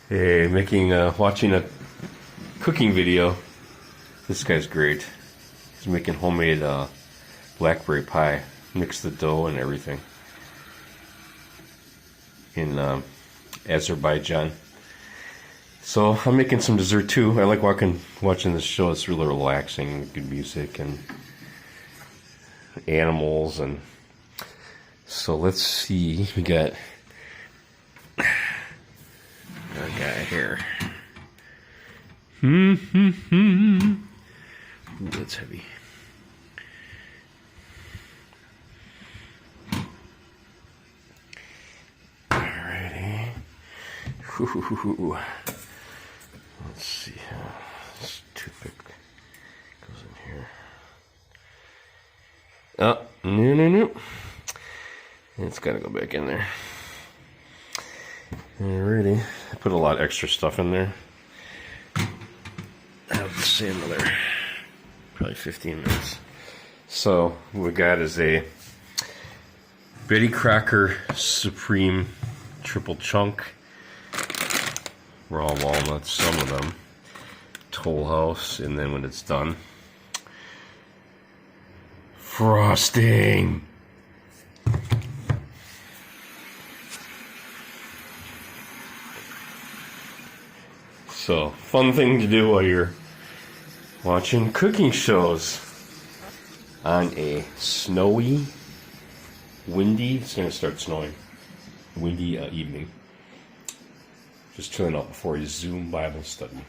Hey, watching a cooking video. This guy's great. He's making homemade blackberry pie. Mix the dough and everything in Azerbaijan. So I'm making some dessert too. I like watching this show. It's really relaxing. Good music and animals, and so let's see. We got our guy here. Ooh, that's heavy. Alrighty. Let's see how this toothpick goes in here. Oh, no. It's gotta go back in there. Alrighty. I put a lot of extra stuff in there. I have to say another probably 15 minutes. So what we got is a Betty Crocker Supreme triple chunk, raw walnuts, some of them, Toll House, and then when it's done, frosting. So, fun thing to do while you're watching cooking shows on a snowy, windy, it's going to start snowing, windy evening. Just chilling out before your Zoom Bible study.